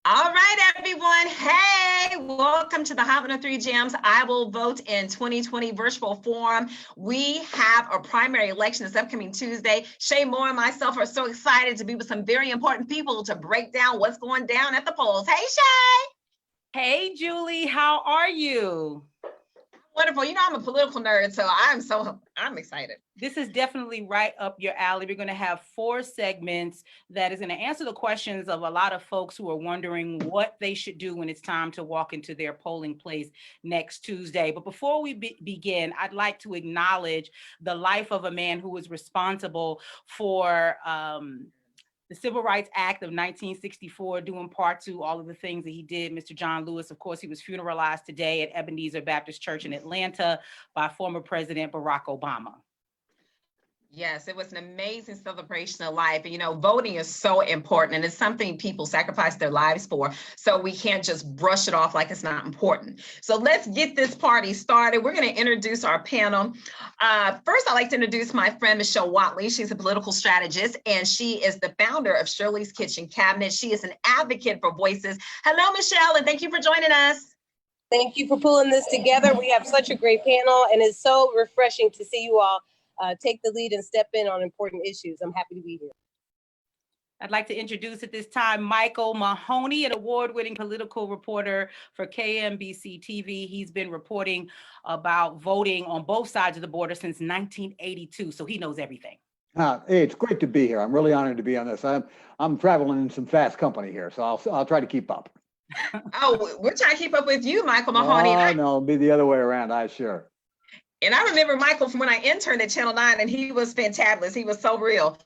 All right, everyone. Hey, welcome to the Hot 103 Jamz. I will vote in 2020 virtual forum. We have a primary election this upcoming Tuesday. Shay Moore and myself are so excited to be with some very important people to break down what's going down at the polls. Hey, Shay. Hey, Julie, how are you? Wonderful. You know, I'm a political nerd, so I'm excited. This is definitely right up your alley. We're going to have 4 segments that is going to answer the questions of a lot of folks who are wondering what they should do when it's time to walk into their polling place next Tuesday. But before we begin, I'd like to acknowledge the life of a man who was responsible for the Civil Rights Act of 1964, due in part to all of the things that he did. Mr. John Lewis, of course, he was funeralized today at Ebenezer Baptist Church in Atlanta by former President Barack Obama. Yes, it was an amazing celebration of life. And, you know, voting is so important, and it's something people sacrifice their lives for. So we can't just brush it off like it's not important. So let's get this party started. We're going to introduce our panel. First, I'd like to introduce my friend, Michelle Watley. She's a political strategist, and she is the founder of Shirley's Kitchen Cabinet. She is an advocate for voices. Hello, Michelle, and thank you for joining us. Thank you for pulling this together. We have such a great panel, and it's so refreshing to see you all take the lead and step in on important issues. I'm happy to be here. I'd like to introduce at this time Michael Mahoney, an award-winning political reporter for KMBC TV. He's been reporting about voting on both sides of the border since 1982, so he knows everything. Hey, it's great to be here. I'm really honored to be on this. I'm traveling in some fast company here, so I'll try to keep up. Oh, we're trying to keep up with you, Michael Mahoney. Oh, no, it'll be the other way around, sure. And I remember Michael from when I interned at Channel 9, and he was fantabulous. He was so real.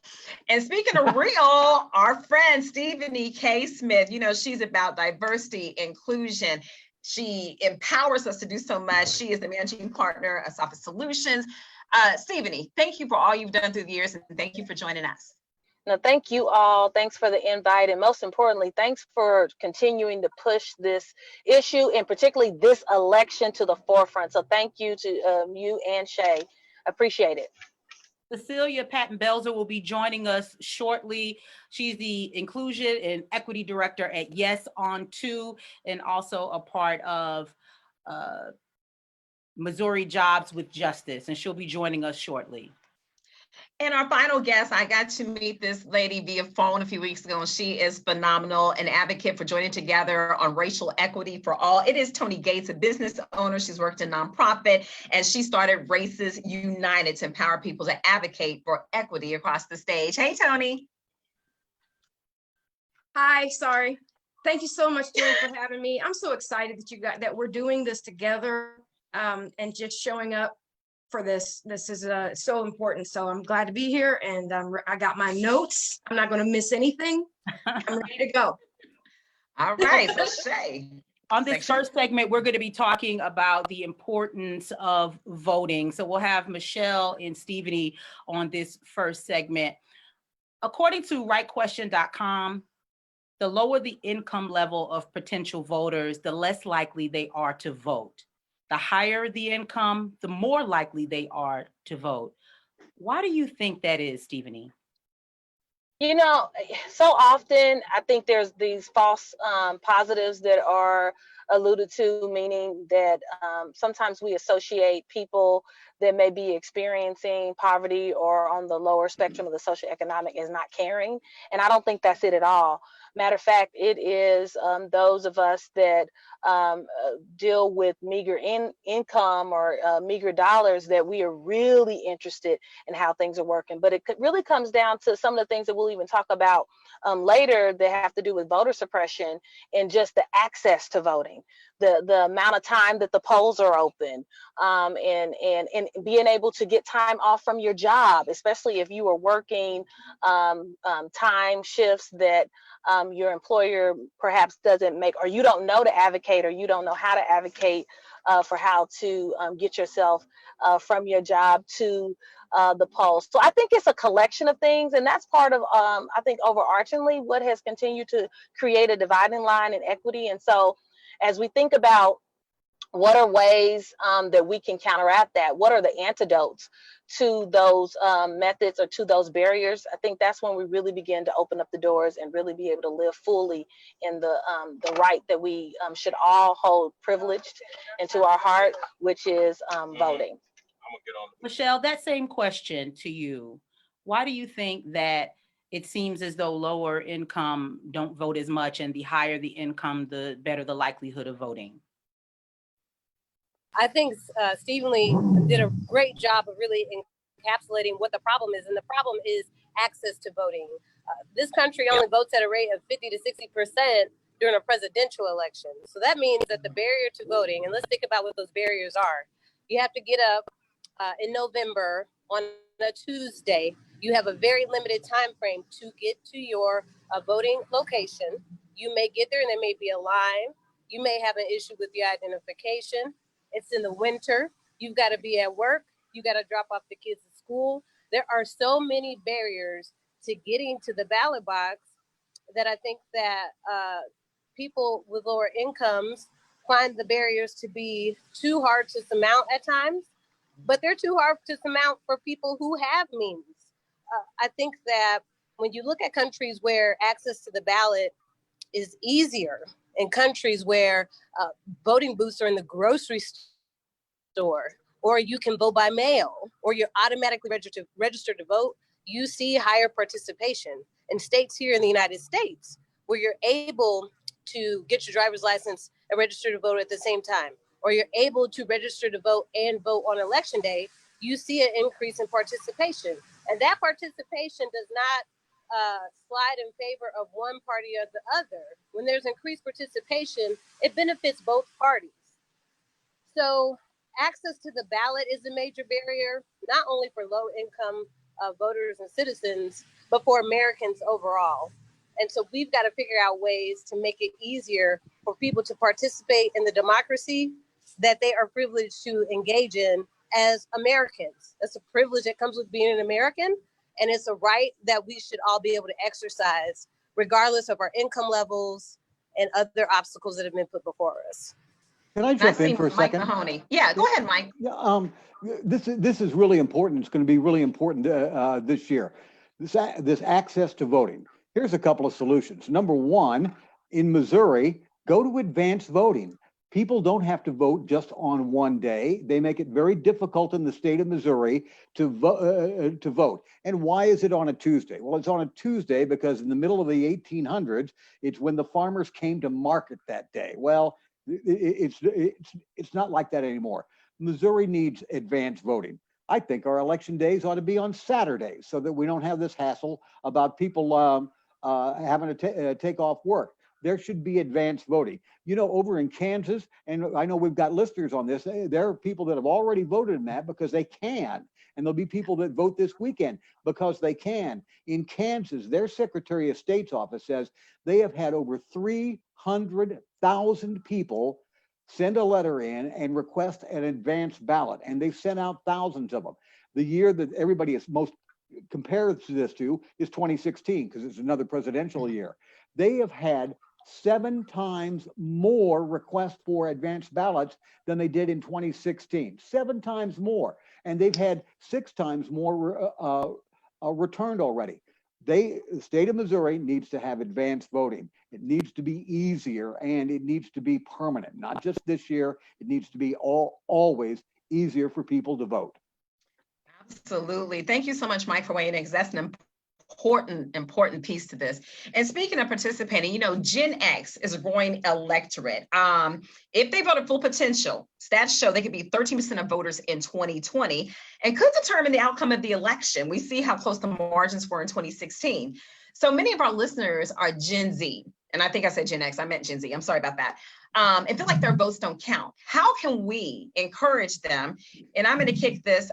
And speaking of real, our friend Stephanie K. Smith, you know, she's about diversity, inclusion. She empowers us to do so much. She is the managing partner of Office Solutions. Stephanie, thank you for all you've done through the years, and thank you for joining us. No, thank you all. Thanks for the invite. And most importantly, thanks for continuing to push this issue and particularly this election to the forefront. So thank you to you and Shay. Appreciate it. Cecilia Patton-Belzer will be joining us shortly. She's the Inclusion and Equity Director at Yes on 2 and also a part of Missouri Jobs with Justice, and she'll be joining us shortly. And our final guest, I got to meet this lady via phone a few weeks ago, and she is phenomenal, an advocate for joining together on racial equity for all. It is Tony Gates, a business owner. She's worked in nonprofit, and she started Races United to empower people to advocate for equity across the stage. Hey, Tony. Hi, sorry. Thank you so much, Julie, for having me. I'm so excited that we're doing this together and just showing up for this. This is so important. So I'm glad to be here, and I got my notes. I'm not going to miss anything. I'm ready to go. All right, so Shay. On this first segment, we're going to be talking about the importance of voting. So we'll have Michelle and Stephanie on this first segment. According to rightquestion.com, the lower the income level of potential voters, the less likely they are to vote. The higher the income, the more likely they are to vote. Why do you think that is, Stephanie? You know, so often I think there's these false positives that are alluded to, meaning that sometimes we associate people that may be experiencing poverty or on the lower spectrum of the socioeconomic as not caring. And I don't think that's it at all. Matter of fact, it is those of us that deal with meager income or meager dollars that we are really interested in how things are working. But it really comes down to some of the things that we'll even talk about later that have to do with voter suppression and just the access to voting, the amount of time that the polls are open, and being able to get time off from your job, especially if you are working time shifts that your employer perhaps doesn't make, or you don't know to advocate, or you don't know how to advocate for how to get yourself from your job to the polls. So I think it's a collection of things, and that's part of, I think, overarchingly what has continued to create a dividing line in equity. And so as we think about what are ways that we can counteract that? What are the antidotes to those methods or to those barriers? I think that's when we really begin to open up the doors and really be able to live fully in the right that we should all hold privileged into our heart, which is voting. Michelle, that same question to you. Why do you think that it seems as though lower income don't vote as much, and the higher the income, the better the likelihood of voting? I think Stephen Lee did a great job of really encapsulating what the problem is. And the problem is access to voting. This country only votes at a rate of 50 to 60% during a presidential election. So that means that the barrier to voting, and let's think about what those barriers are. You have to get up in November on a Tuesday. You have a very limited time frame to get to your voting location. You may get there and there may be a line. You may have an issue with the identification. It's in the winter. You've got to be at work. You got to drop off the kids at school. There are so many barriers to getting to the ballot box that I think that people with lower incomes find the barriers to be too hard to surmount at times, but they're too hard to surmount for people who have means. I think that when you look at countries where access to the ballot is easier, in countries where voting booths are in the grocery store, or you can vote by mail, or you're automatically registered to vote, you see higher participation. In states here in the United States, where you're able to get your driver's license and register to vote at the same time, or you're able to register to vote and vote on election day, you see an increase in participation. And that participation does not slide in favor of one party or the other. When there's increased participation, it benefits both parties. So access to the ballot is a major barrier, not only for low income voters and citizens, but for Americans overall. And so we've got to figure out ways to make it easier for people to participate in the democracy that they are privileged to engage in as Americans. That's a privilege that comes with being an American. And it's a right that we should all be able to exercise, regardless of our income levels and other obstacles that have been put before us. Can I jump in for a Mike second? Mahoney. Yeah, go ahead, Mike. This is really important. It's going to be really important this year. This access to voting. Here's a couple of solutions. Number one, in Missouri, go to advanced voting. People don't have to vote just on one day. They make it very difficult in the state of Missouri to vote. And why is it on a Tuesday? Well, it's on a Tuesday because in the middle of the 1800s, it's when the farmers came to market that day. Well, it's not like that anymore. Missouri needs advanced voting. I think our election days ought to be on Saturdays so that we don't have this hassle about people having to take off work. There should be advanced voting. You know, over in Kansas, and I know we've got listeners on this, there are people that have already voted in that because they can. And there'll be people that vote this weekend because they can. In Kansas, their Secretary of State's office says they have had over 300,000 people send a letter in and request an advanced ballot. And they've sent out thousands of them. The year that everybody is most compared to this to is 2016 because it's another presidential year. They have had 7 times more requests for advanced ballots than they did in 2016. 7 times more. And they've had 6 times more returned already. The state of Missouri needs to have advanced voting. It needs to be easier and it needs to be permanent, not just this year. It needs to be always easier for people to vote. Absolutely. Thank you so much, Mike, for weighing in, because that's an important piece to this. And speaking of participating, you know, Gen X is a growing electorate. If they vote at full potential, stats show they could be 13% of voters in 2020 and could determine the outcome of the election. We see how close the margins were in 2016. So many of our listeners are Gen Z. And I think I said Gen X, I meant Gen Z. I'm sorry about that. And feel like their votes don't count. How can we encourage them? And I'm going to kick this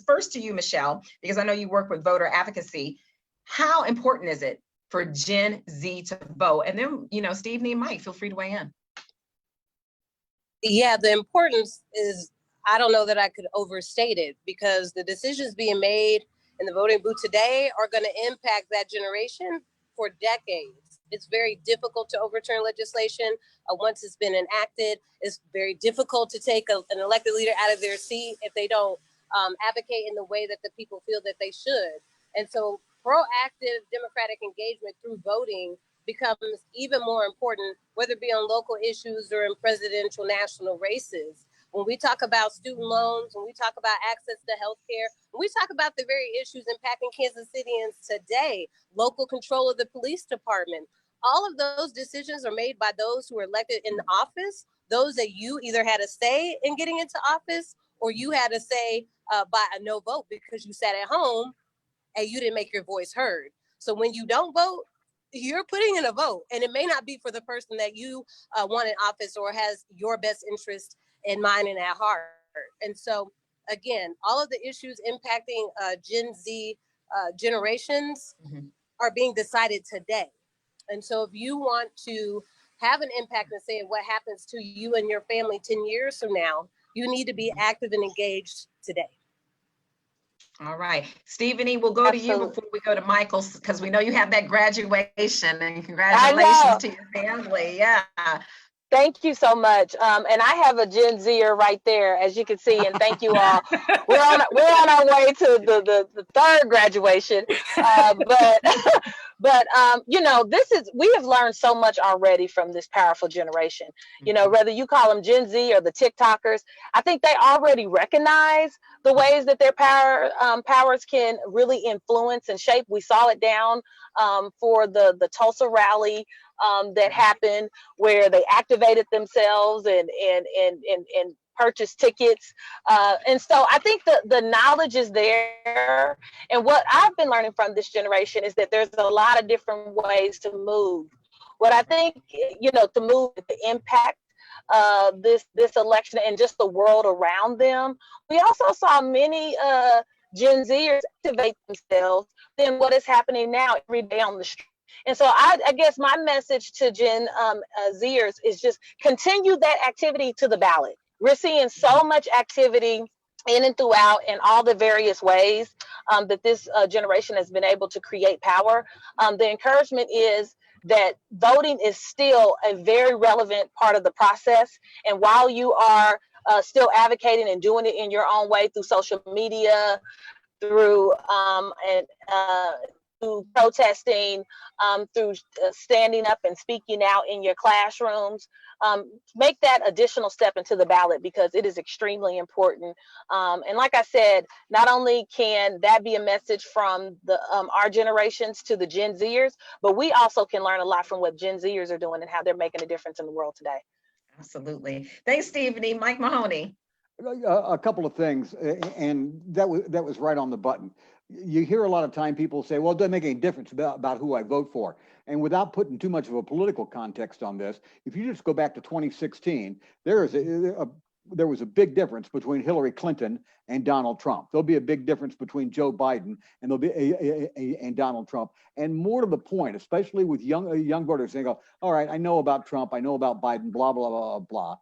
first to you, Michelle, because I know you work with voter advocacy. How important is it for Gen Z to vote? And then, you know, Steve and Mike, feel free to weigh in. Yeah, the importance is, I don't know that I could overstate it, because the decisions being made in the voting booth today are going to impact that generation for decades. It's very difficult to overturn legislation once it's been enacted. It's very difficult to take an elected leader out of their seat if they don't advocate in the way that the people feel that they should. And so proactive democratic engagement through voting becomes even more important, whether it be on local issues or in presidential national races. When we talk about student loans, when we talk about access to healthcare, when we talk about the very issues impacting Kansas Cityans today, local control of the police department, all of those decisions are made by those who are elected in office, those that you either had a say in getting into office or you had a say by a no vote because you sat at home and you didn't make your voice heard. So when you don't vote, you're putting in a vote, and it may not be for the person that you want in office or has your best interest in mind and at heart. And so, again, all of the issues impacting Gen Z generations are being decided today. And so if you want to have an impact and say what happens to you and your family 10 years from now, you need to be active and engaged today. All right, Stephanie, we'll go to you before we go to Michael, because we know you have that graduation, and congratulations to your family. Yeah. Thank you so much. And I have a Gen Zer right there, as you can see, and thank you all. We're on our way to the third graduation. But you know, we have learned so much already from this powerful generation. You know, whether you call them Gen Z or the TikTokers, I think they already recognize the ways that their powers can really influence and shape. We saw it down for the Tulsa rally that happened, where they activated themselves and purchased tickets. And so I think the knowledge is there. And what I've been learning from this generation is that there's a lot of different ways to move. What I think, you know, to move the impact this election and just the world around them. We also saw many Gen Zers activate themselves than what is happening now every day on the street. And so I guess my message to Gen Zers is just continue that activity to the ballot. We're seeing so much activity in and throughout in all the various ways that this generation has been able to create power. The encouragement is that voting is still a very relevant part of the process. And while you are still advocating and doing it in your own way through social media, through through protesting, through standing up and speaking out in your classrooms, make that additional step into the ballot, because it is extremely important. And like I said, not only can that be a message from the our generations to the Gen Zers, but we also can learn a lot from what Gen Zers are doing and how they're making a difference in the world today. Absolutely. Thanks, Stephanie. Mike Mahoney. A couple of things, and that was right on the button. You hear a lot of time people say, well, it doesn't make any difference about who I vote for. And without putting too much of a political context on this, if you just go back to 2016, there was a big difference between Hillary Clinton and Donald Trump. There'll be a big difference between Joe Biden and there'll be and Donald Trump. And more to the point, especially with young voters, they go, all right, I know about Trump, I know about Biden, blah, blah, blah, blah.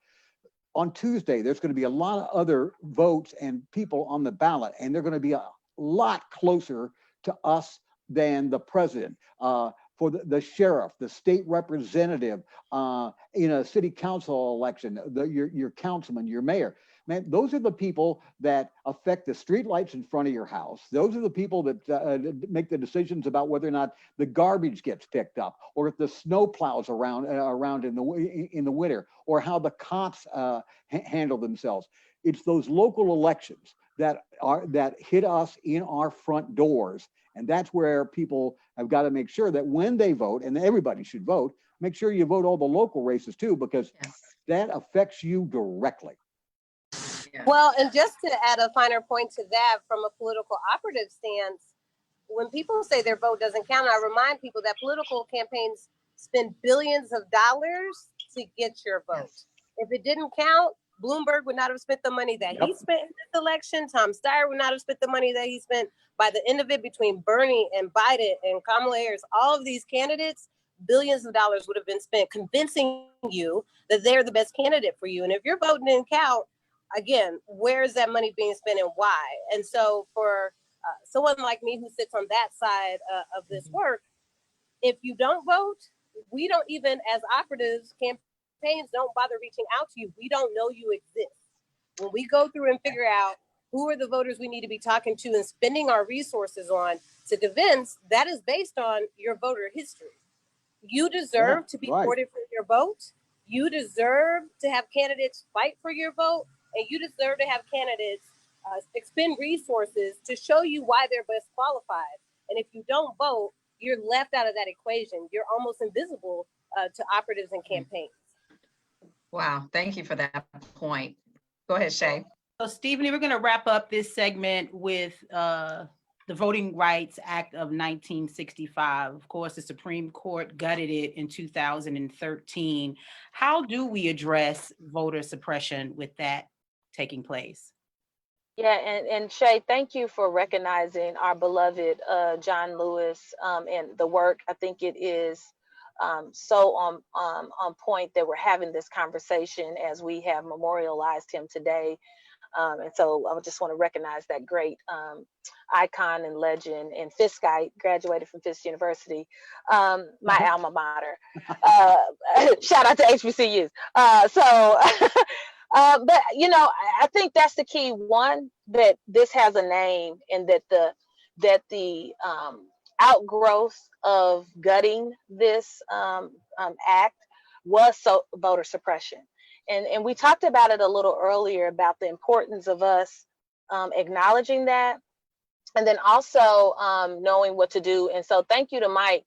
On Tuesday, there's going to be a lot of other votes and people on the ballot, and they're going to be a lot closer to us than the president. For the sheriff, the state representative, in a city council election, your councilman, your mayor. Man, those are the people that affect the streetlights in front of your house. Those are the people that make the decisions about whether or not the garbage gets picked up, or if the snow plows around in the winter, or how the cops handle themselves. It's those local elections that hit us in our front doors, and that's where people have got to make sure that when they vote, and everybody should vote, make sure you vote all the local races too, because that affects you directly. Yeah. Well, and just to add a finer point to that from a political operative stance, when people say their vote doesn't count, I remind people that political campaigns spend billions of dollars to get your vote. If it didn't count, Bloomberg would not have spent the money that he spent in this election. Tom Steyer would not have spent the money that he spent. By the end of it, between Bernie and Biden and Kamala Harris, all of these candidates, billions of dollars would have been spent convincing you that they're the best candidate for you. And if your vote didn't count, again, where is that money being spent and why? And so for someone like me who sits on that side of this work, if you don't vote, we don't even, as operatives, campaigns don't bother reaching out to you. We don't know you exist. When we go through and figure out who are the voters we need to be talking to and spending our resources on to convince, that is based on your voter history. You deserve to be courted for your vote. You deserve to have candidates fight for your vote, and you deserve to have candidates expend resources to show you why they're best qualified. And if you don't vote, you're left out of that equation. You're almost invisible to operatives and campaigns. Wow, thank you for that point. Go ahead, Shay. So Stephanie, we're going to wrap up this segment with the Voting Rights Act of 1965. Of course, the Supreme Court gutted it in 2013. How do we address voter suppression with that taking place? Yeah, and Shay, thank you for recognizing our beloved John Lewis and the work. I think it is so on point that we're having this conversation as we have memorialized him today. And so I just want to recognize that great icon and legend and Fiskite, graduated from Fisk University, my alma mater. Shout out to HBCUs. But you know, I think that's the key. One, that this has a name, and that the outgrowth of gutting this act was voter suppression. And we talked about it a little earlier about the importance of us acknowledging that, and then also knowing what to do. And so thank you to Mike.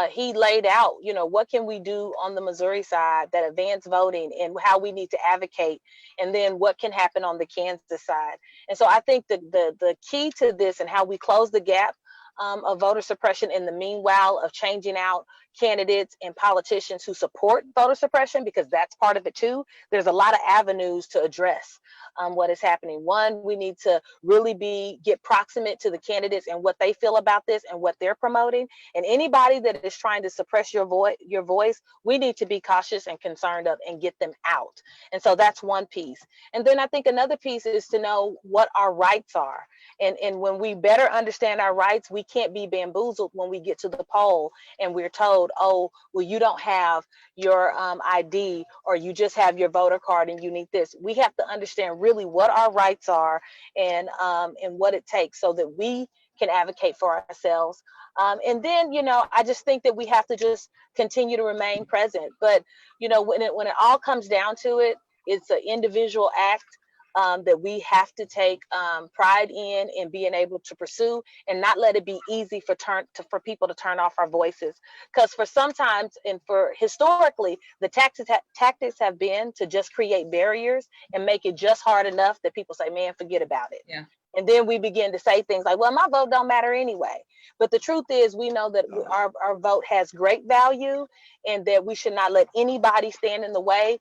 He laid out, you know, what can we do on the Missouri side that advance voting and how we need to advocate, and then what can happen on the Kansas side. And so I think the key to this and how we close the gap of voter suppression in the meanwhile of changing out candidates and politicians who support voter suppression, because that's part of it too. There's a lot of avenues to address what is happening. One, we need to really get proximate to the candidates and what they feel about this and what they're promoting. And anybody that is trying to suppress your voice, we need to be cautious and concerned of and get them out. And so that's one piece. And then I think another piece is to know what our rights are. And when we better understand our rights, we can't be bamboozled when we get to the poll and we're told, oh, well, you don't have your ID, or you just have your voter card and you need this. We have to understand really what our rights are and what it takes so that we can advocate for ourselves. And then, you know, I just think that we have to just continue to remain present. But, you know, when it all comes down to it, it's an individual act that we have to take pride in and being able to pursue, and not let it be easy for people to turn off our voices. Because for sometimes and for historically, the tactics have been to just create barriers and make it just hard enough that people say, man, forget about it. Yeah. And then we begin to say things like, well, my vote don't matter anyway. But the truth is, we know that our vote has great value, and that we should not let anybody stand in the way.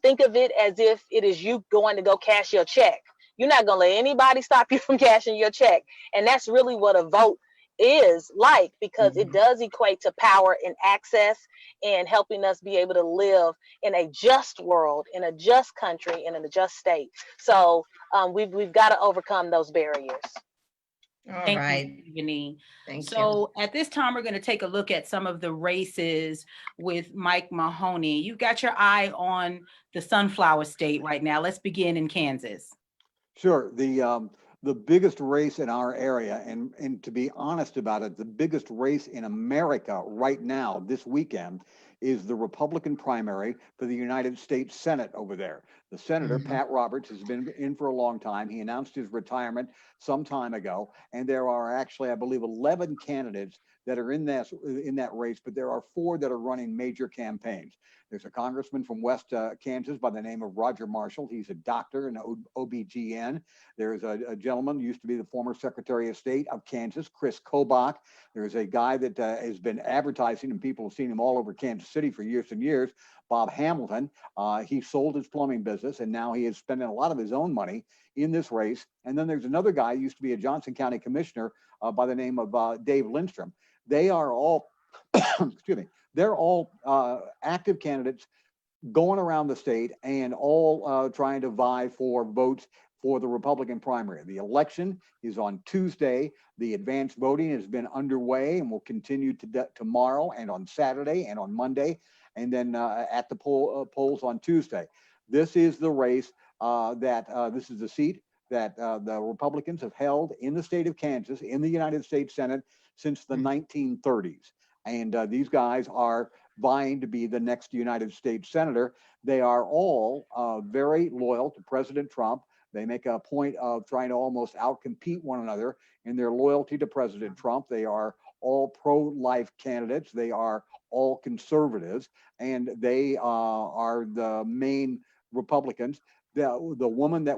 Think of it as if it is you going to go cash your check. You're not going to let anybody stop you from cashing your check. And that's really what a vote is like, because it does equate to power and access and helping us be able to live in a just world, in a just country, and in a just state. So we've got to overcome those barriers. All Thank right. you, Stephanie. Thank you. So at this time, we're going to take a look at some of the races with Mike Mahoney. You've got your eye on the Sunflower State right now. Let's begin in Kansas. Sure. The biggest race in our area, and to be honest about it, the biggest race in America right now, this weekend, is the Republican primary for the United States Senate over there. The Senator, Pat Roberts, has been in for a long time. He announced his retirement some time ago, and there are actually, I believe, 11 candidates that are in that race, but there are 4 that are running major campaigns. There's a congressman from West Kansas by the name of Roger Marshall. He's a doctor, an OBGYN. There's a gentleman who used to be the former Secretary of State of Kansas, Chris Kobach. There's a guy that has been advertising, and people have seen him all over Kansas City for years and years, Bob Hamilton. He sold his plumbing business, and now he is spending a lot of his own money in this race. And then there's another guy who used to be a Johnson County commissioner by the name of Dave Lindstrom. They are all, excuse me, they're all active candidates going around the state and all trying to vie for votes for the Republican primary. The election is on Tuesday. The advanced voting has been underway and will continue tomorrow and on Saturday and on Monday, and then at the polls on Tuesday. This is the race this is the seat that the Republicans have held in the state of Kansas in the United States Senate since the 1930s. And these guys are vying to be the next United States Senator. They are all very loyal to President Trump. They make a point of trying to almost outcompete one another in their loyalty to President Trump. They are all pro-life candidates. They are all conservatives, and they are the main Republicans. The woman that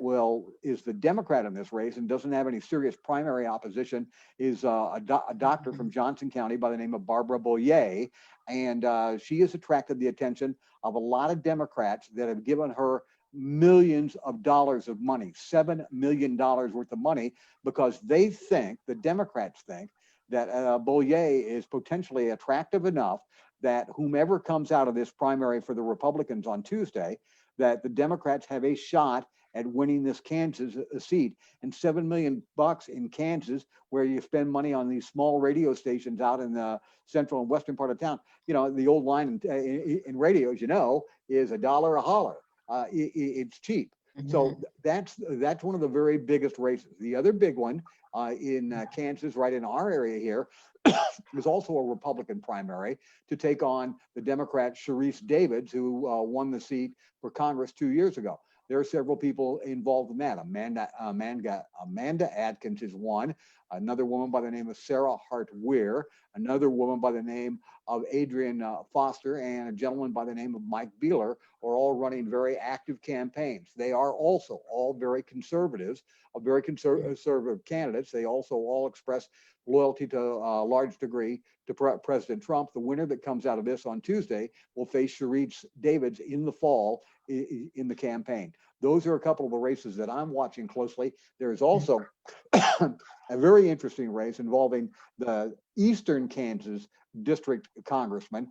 is the Democrat in this race and doesn't have any serious primary opposition is a doctor from Johnson County by the name of Barbara Boyer. And she has attracted the attention of a lot of Democrats that have given her millions of dollars of money, $7 million worth of money, because they think, the Democrats think, that Boyer is potentially attractive enough that whomever comes out of this primary for the Republicans on Tuesday, that the Democrats have a shot at winning this Kansas seat. And $7 million in Kansas, where you spend money on these small radio stations out in the central and western part of town. You know, the old line in radio, as you know, is $1 a holler. It's cheap. So that's one of the very biggest races. The other big one in Kansas, right in our area here, was also a Republican primary to take on the Democrat Sharice Davids, who won the seat for Congress 2 years ago. There are several people involved in that. Amanda Adkins is one, another woman by the name of Sarah Hart-Weir, another woman by the name of Adrian Foster, and a gentleman by the name of Mike Beeler are all running very active campaigns. They are also all very conservatives, very conservative candidates. They also all express loyalty to a large degree to President Trump. The winner that comes out of this on Tuesday will face Sharice Davids in the fall in the campaign. Those are a couple of the races that I'm watching closely. There is also a very interesting race involving the Eastern Kansas district congressman.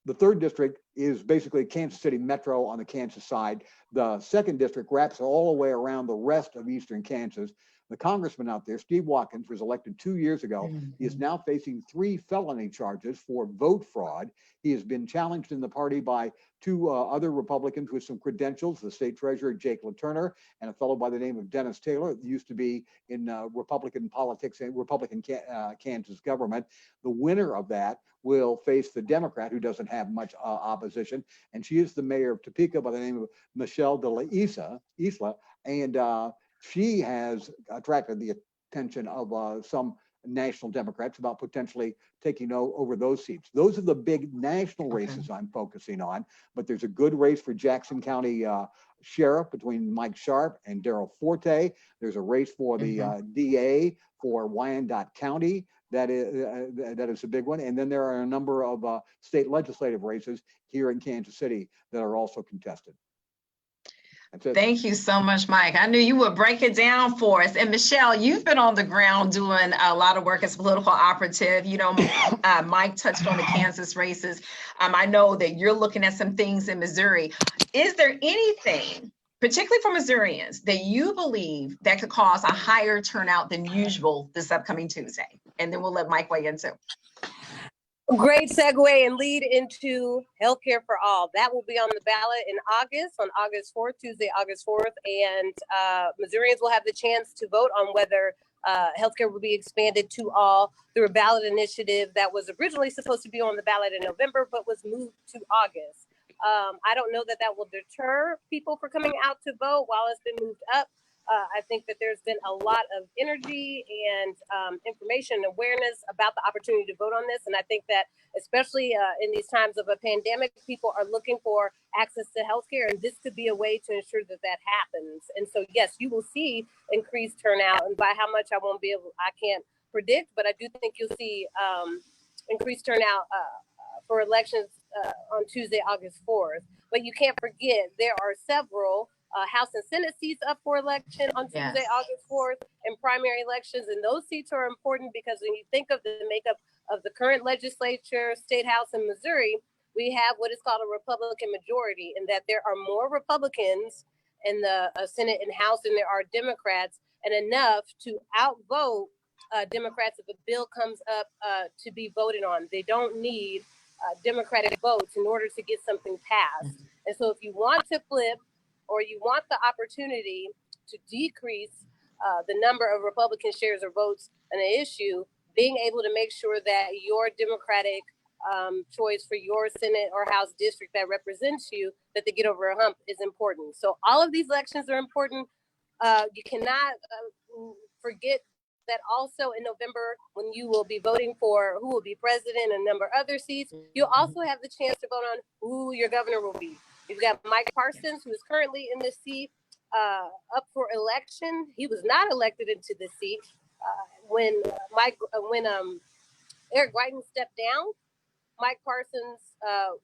The third district is basically Kansas City Metro on the Kansas side. The second district wraps all the way around the rest of Eastern Kansas. The congressman out there, Steve Watkins, was elected 2 years ago. He is now facing 3 felony charges for vote fraud. He has been challenged in the party by 2 other Republicans with some credentials, the state treasurer, Jake LaTurner, and a fellow by the name of Dennis Taylor, that used to be in Republican politics and Republican Kansas government. The winner of that will face the Democrat, who doesn't have much opposition, and she is the mayor of Topeka by the name of Michelle de la Isla, and she has attracted the attention of some national Democrats about potentially taking over those seats. Those are the big national races I'm focusing on, but there's a good race for Jackson County Sheriff between Mike Sharp and Darrell Forte. There's a race for the DA for Wyandotte County. That is a big one. And then there are a number of state legislative races here in Kansas City that are also contested. Thank you so much, Mike. I knew you would break it down for us. And Michelle, you've been on the ground doing a lot of work as a political operative. You know, Mike touched on the Kansas races. I know that you're looking at some things in Missouri. Is there anything, particularly for Missourians, that you believe that could cause a higher turnout than usual this upcoming Tuesday? And then we'll let Mike weigh in too. Great segue and lead into healthcare for all. That will be on the ballot in August, on August 4th, Tuesday, August 4th. And Missourians will have the chance to vote on whether healthcare will be expanded to all through a ballot initiative that was originally supposed to be on the ballot in November, but was moved to August. I don't know that that will deter people from coming out to vote while it's been moved up. I think that there's been a lot of energy and information and awareness about the opportunity to vote on this. And I think that especially in these times of a pandemic, people are looking for access to healthcare, and this could be a way to ensure that that happens. And so, yes, you will see increased turnout, and by how much I can't predict, but I do think you'll see increased turnout for elections on Tuesday, August 4th. But you can't forget, there are several House and Senate seats up for election on Tuesday, August 4th, and primary elections. And those seats are important because when you think of the makeup of the current legislature, state house in Missouri, we have what is called a Republican majority, in that there are more Republicans in the Senate and House than there are Democrats, and enough to outvote Democrats if a bill comes up to be voted on. They don't need Democratic votes in order to get something passed. And so if you want to flip, or you want the opportunity to decrease the number of Republican shares or votes on an issue, being able to make sure that your Democratic choice for your Senate or House district that represents you, that they get over a hump, is important. So all of these elections are important. You cannot forget that also in November, when you will be voting for who will be president and a number of other seats, you'll also have the chance to vote on who your governor will be. You've got Mike Parsons, who is currently in this seat, up for election. He was not elected into the seat when Eric Greitens stepped down. Mike Parsons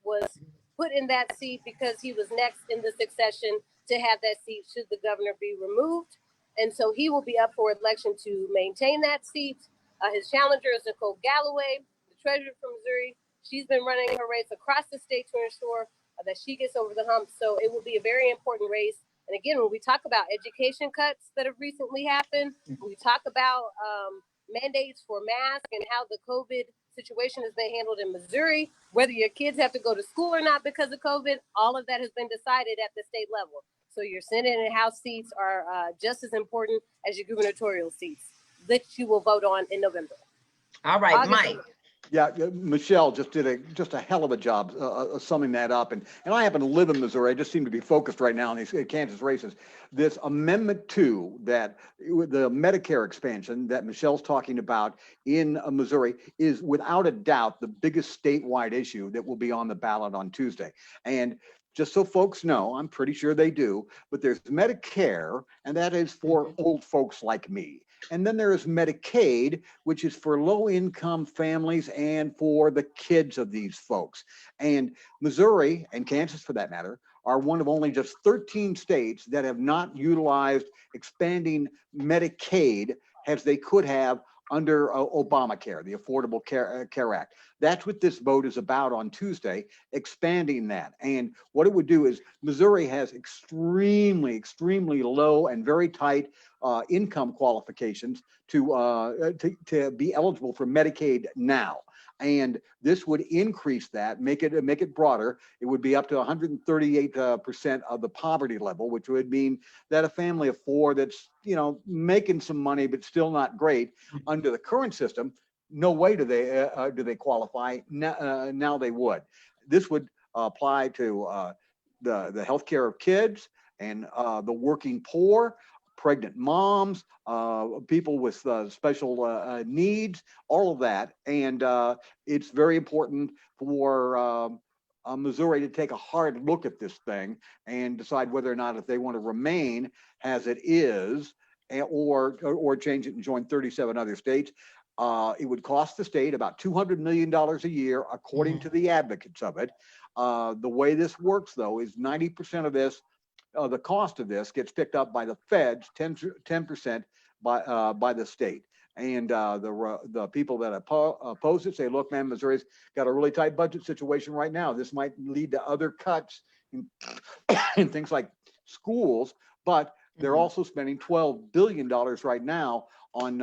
was put in that seat because he was next in the succession to have that seat should the governor be removed. And so he will be up for election to maintain that seat. His challenger is Nicole Galloway, the treasurer from Missouri. She's been running her race across the state to ensure that she gets over the hump. So it will be a very important race. And again, when we talk about education cuts that have recently happened, we talk about mandates for masks and how the COVID situation has been handled in Missouri, whether your kids have to go to school or not because of COVID, all of that has been decided at the state level. So your Senate and House seats are just as important as your gubernatorial seats that you will vote on in November. All right, Mike. Yeah, Michelle just did a hell of a job summing that up. And I happen to live in Missouri. I just seem to be focused right now on these Kansas races. This Amendment 2, that the Medicare expansion that Michelle's talking about in Missouri, is without a doubt the biggest statewide issue that will be on the ballot on Tuesday. And just so folks know, I'm pretty sure they do, but there's Medicare, and that is for old folks like me. And then there is Medicaid, which is for low-income families and for the kids of these folks. And Missouri, and Kansas for that matter, are one of only just 13 states that have not utilized expanding Medicaid as they could have under Obamacare, the Affordable Care Act. That's what this vote is about on Tuesday, expanding that. And what it would do is Missouri has extremely low and very tight income qualifications to be eligible for Medicaid now. And this would increase that, make it broader. It would be up to 138% of the poverty level, which would mean that a family of four that's, making some money but still not great under the current system, no way do they qualify. Now they would. This would apply to the healthcare of kids and the working poor, pregnant moms, people with special needs, all of that. And it's very important for Missouri to take a hard look at this thing and decide whether or not if they want to remain as it is or change it and join 37 other states. It would cost the state about $200 million a year, according to the advocates of it. The way this works, though, is 90% of this, the cost of this gets picked up by the feds, 10% by the state. And the people that oppose it say, look, man, Missouri's got a really tight budget situation right now. This might lead to other cuts in things like schools, but they're also spending $12 billion right now on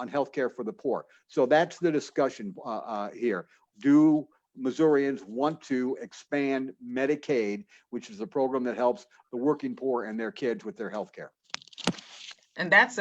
healthcare for the poor. So that's the discussion here. Do Missourians want to expand Medicaid, which is a program that helps the working poor and their kids with their healthcare? And that's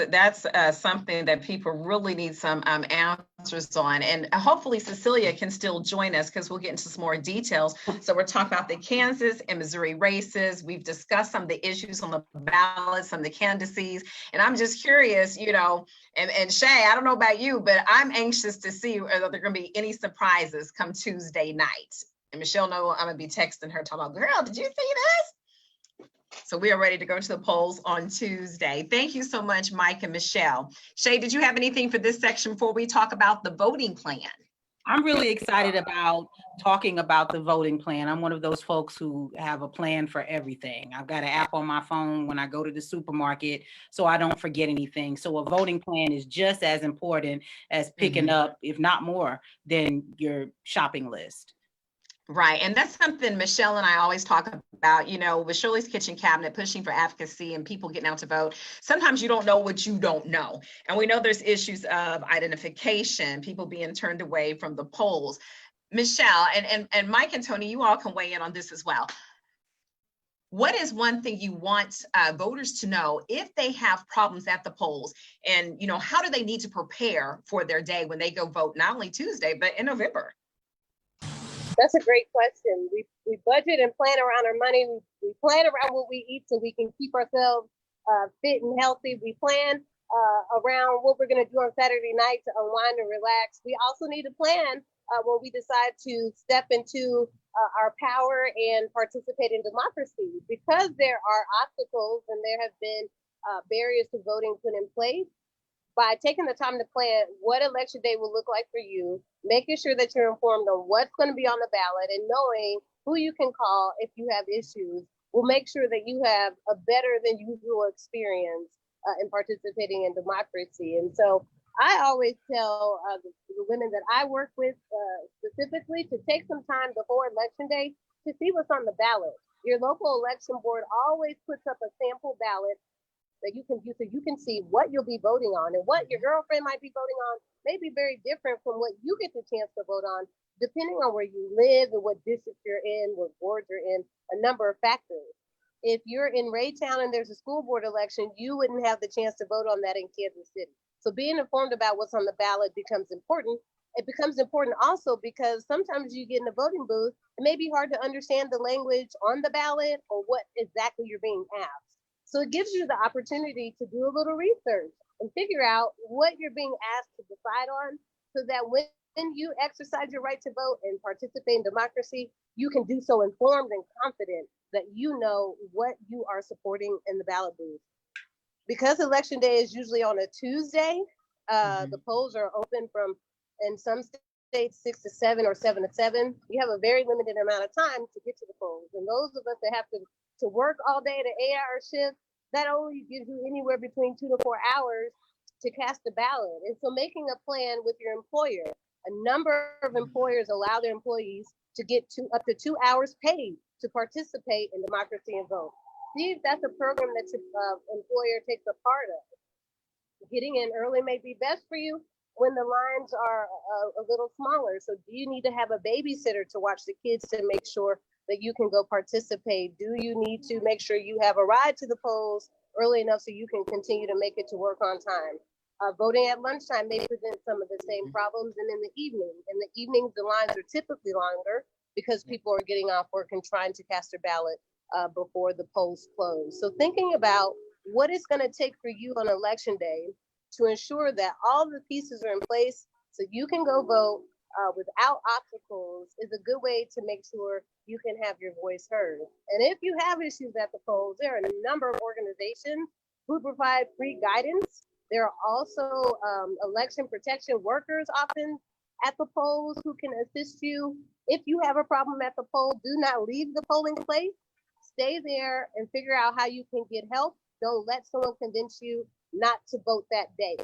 something that people really need some answers on. And hopefully Cecilia can still join us because we'll get into some more details. So we're talking about the Kansas and Missouri races. We've discussed some of the issues on the ballot, some of the candidacies. And I'm just curious, and Shay, I don't know about you, but I'm anxious to see whether there are going to be any surprises come Tuesday night. And Michelle knows I'm going to be texting her talking about, girl, did you see this? So we are ready to go to the polls on Tuesday. Thank you so much, Mike and Michelle. Shay, did you have anything for this section before we talk about the voting plan? I'm really excited about talking about the voting plan. I'm one of those folks who have a plan for everything. I've got an app on my phone when I go to the supermarket, so I don't forget anything. So a voting plan is just as important as picking up, if not more, than your shopping list. Right. And that's something Michelle and I always talk about, you know, with Shirley's Kitchen Cabinet, pushing for advocacy and people getting out to vote. Sometimes you don't know what you don't know. And we know there's issues of identification, people being turned away from the polls. Michelle and Mike and Tony, you all can weigh in on this as well. What is one thing you want voters to know if they have problems at the polls? And, you know, how do they need to prepare for their day when they go vote, not only Tuesday, but in November? That's a great question. We budget and plan around our money. We plan around what we eat so we can keep ourselves fit and healthy. We plan around what we're going to do on Saturday night to unwind and relax. We also need to plan when we decide to step into our power and participate in democracy, because there are obstacles and there have been barriers to voting put in place. By taking the time to plan what election day will look like for you, making sure that you're informed on what's going to be on the ballot, and knowing who you can call if you have issues will make sure that you have a better than usual experience in participating in democracy. And so I always tell the women that I work with specifically to take some time before election day to see what's on the ballot. Your local election board always puts up a sample ballot that you can use so you can see what you'll be voting on, and what your girlfriend might be voting on may be very different from what you get the chance to vote on, depending on where you live and what district you're in, what wards you're in, a number of factors. If you're in Raytown and there's a school board election, you wouldn't have the chance to vote on that in Kansas City. So being informed about what's on the ballot becomes important. It becomes important also because sometimes you get in a voting booth, it may be hard to understand the language on the ballot or what exactly you're being asked. So it gives you the opportunity to do a little research and figure out what you're being asked to decide on, so that when you exercise your right to vote and participate in democracy, you can do so informed and confident that you know what you are supporting in the ballot booth. Because election day is usually on a Tuesday, the polls are open from, in some states, 6 to 7 or 7 to 7. You have a very limited amount of time to get to the polls. And those of us that have to work all day at an 8-hour shift, that only gives you anywhere between 2 to 4 hours to cast a ballot. And so making a plan with your employer, a number of employers allow their employees to get up to 2 hours paid to participate in democracy and vote. See if that's a program that your employer takes a part of. Getting in early may be best for you when the lines are a little smaller. So do you need to have a babysitter to watch the kids to make sure that you can go participate? Do you need to make sure you have a ride to the polls early enough so you can continue to make it to work on time? Voting at lunchtime may present some of the same problems, and in the evening. In the evenings, the lines are typically longer because people are getting off work and trying to cast their ballot before the polls close. So thinking about what it's going to take for you on election day to ensure that all the pieces are in place so you can go vote without obstacles is a good way to make sure you can have your voice heard. And if you have issues at the polls, there are a number of organizations who provide free guidance. There are also election protection workers often at the polls who can assist you. If you have a problem at the poll, do not leave the polling place. Stay there and figure out how you can get help. Don't let someone convince you not to vote that day.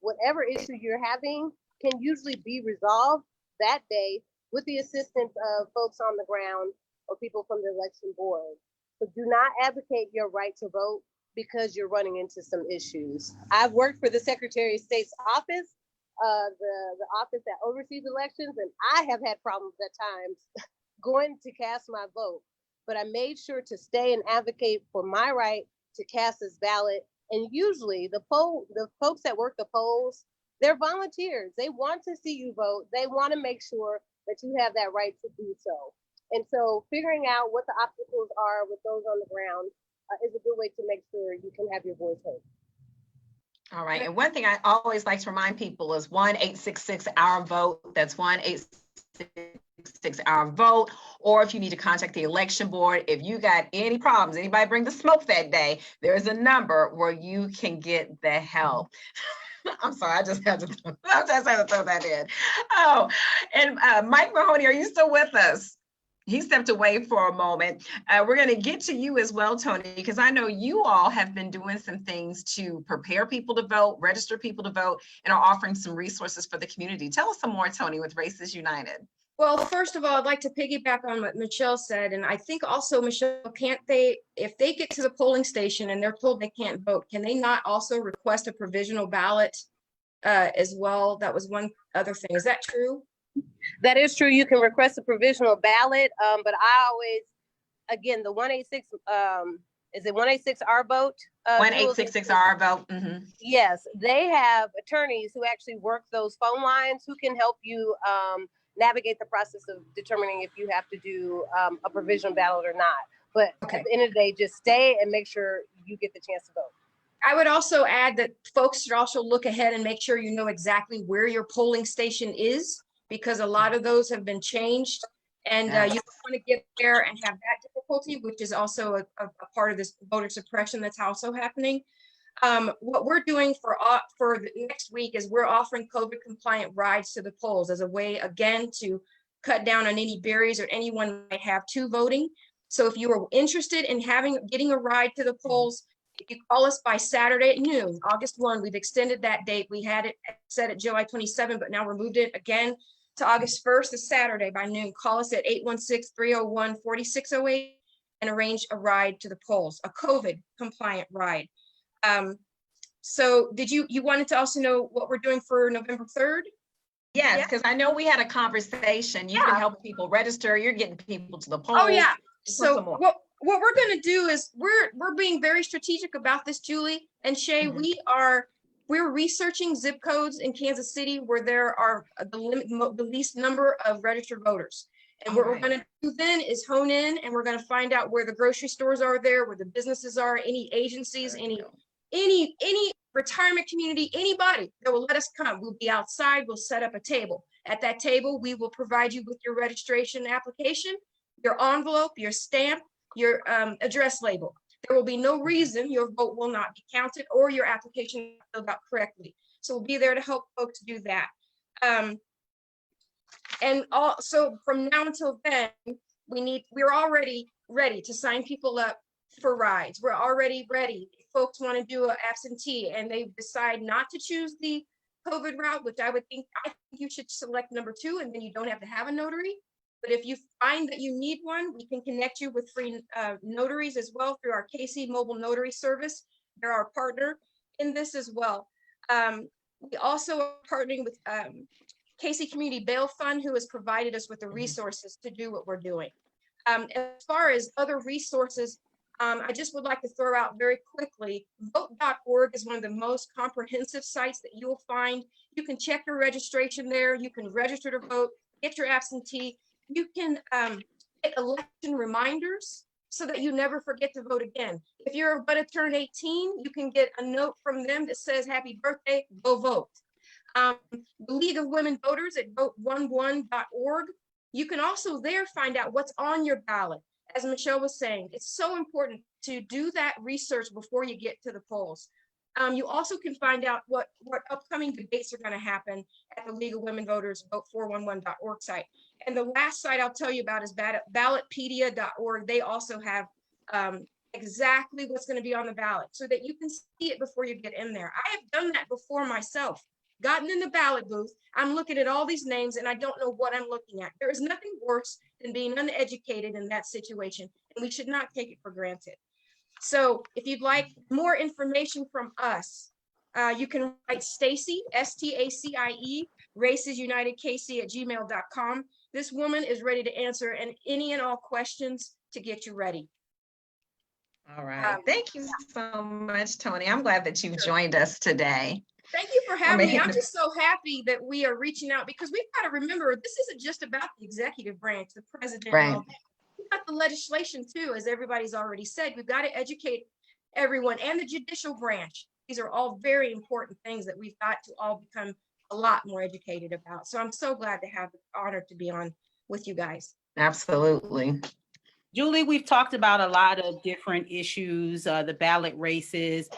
Whatever issue you're having can usually be resolved that day with the assistance of folks on the ground or people from the election board. So do not advocate your right to vote because you're running into some issues. I've worked for the Secretary of State's office, the office that oversees elections, and I have had problems at times going to cast my vote. But I made sure to stay and advocate for my right to cast this ballot. And usually the folks that work the polls, they're volunteers. They want to see you vote. They want to make sure that you have that right to do so. And so figuring out what the obstacles are with those on the ground is a good way to make sure you can have your voice heard. All right. And one thing I always like to remind people is 1-866-OUR-VOTE. That's 1-866-OUR-VOTE. Or if you need to contact the election board, if you got any problems, anybody bring the smoke that day, there's a number where you can get the help. I'm sorry, I just had to throw that in. Oh, and Mike Mahoney, are you still with us? He stepped away for a moment. We're going to get to you as well, Tony, because I know you all have been doing some things to prepare people to vote, register people to vote, and are offering some resources for the community. Tell us some more, Tony, with Races United. Well, first of all, I'd like to piggyback on what Michelle said, and I think also, Michelle, can't they, if they get to the polling station and they're told they can't vote, can they not also request a provisional ballot as well? That was one other thing. Is that true? That is true. You can request a provisional ballot, but I always, again, the 186, is it 186R vote? 1866R vote. Yes, they have attorneys who actually work those phone lines who can help you navigate the process of determining if you have to do a provisional ballot or not. But at the end of the day, just stay and make sure you get the chance to vote. I would also add that folks should also look ahead and make sure you know exactly where your polling station is, because a lot of those have been changed, and you don't want to get there and have that difficulty, which is also a part of this voter suppression that's also happening. What we're doing for the next week is we're offering COVID compliant rides to the polls as a way, again, to cut down on any barriers or anyone might have to voting. So if you are interested in getting a ride to the polls, if you call us by Saturday at noon, August 1, we've extended that date. We had it set at July 27, but now we're moved it again to August 1st, this Saturday by noon. Call us at 816-301-4608 and arrange a ride to the polls, a COVID compliant ride. So did you wanted to also know what we're doing for November 3rd? Yes, because I know we had a conversation. You've been helping people register. You're getting people to the polls. Oh yeah. So what we're going to do is we're being very strategic about this, Julie and Shay. We're researching zip codes in Kansas City where there are the least number of registered voters. And what we're going to do then is hone in, and we're going to find out where the grocery stores are there, where the businesses are, any agencies, any retirement community, anybody that will let us come. We'll be outside. We'll set up a table. At that table, we will provide you with your registration application, your envelope, your stamp, your address label. There will be no reason your vote will not be counted or your application filled out correctly. So we'll be there to help folks do that. And also from now until then, we're already ready to sign people up for rides. We're already ready. If folks want to do an absentee and they decide not to choose the COVID route, which I think you should select number 2, and then you don't have to have a notary. But if you find that you need one, we can connect you with free notaries as well through our KC mobile notary service. They're our partner in this as well. We also are partnering with KC Community Bail Fund, who has provided us with the resources to do what we're doing. As far as other resources, I just would like to throw out very quickly, vote.org is one of the most comprehensive sites that you'll find. You can check your registration there. You can register to vote, get your absentee. You can get election reminders so that you never forget to vote again. If you're about to turn 18, you can get a note from them that says, happy birthday, go vote. The League of Women Voters at vote11.org. You can also there find out what's on your ballot. As Michelle was saying, it's so important to do that research before you get to the polls. You also can find out what upcoming debates are going to happen at the League of Women Voters vote411.org site. And the last site I'll tell you about is ballotpedia.org. They also have exactly what's going to be on the ballot so that you can see it before you get in there. I have done that before myself. Gotten in the ballot booth, I'm looking at all these names and I don't know what I'm looking at. There is nothing worse than being uneducated in that situation, and we should not take it for granted. So if you'd like more information from us, you can write Stacie, S-T-A-C-I-E, racesunitedkc@gmail.com. This woman is ready to answer any and all questions to get you ready. All right. Thank you so much, Tony. I'm glad that you've joined us today. Thank you for having me. I'm just so happy that we are reaching out, because we've got to remember, this isn't just about the executive branch, the president. Right. We've got the legislation too, as everybody's already said. We've got to educate everyone, and the judicial branch. These are all very important things that we've got to all become a lot more educated about. So I'm so glad to have the honor to be on with you guys. Absolutely. Julie, we've talked about a lot of different issues, the ballot races,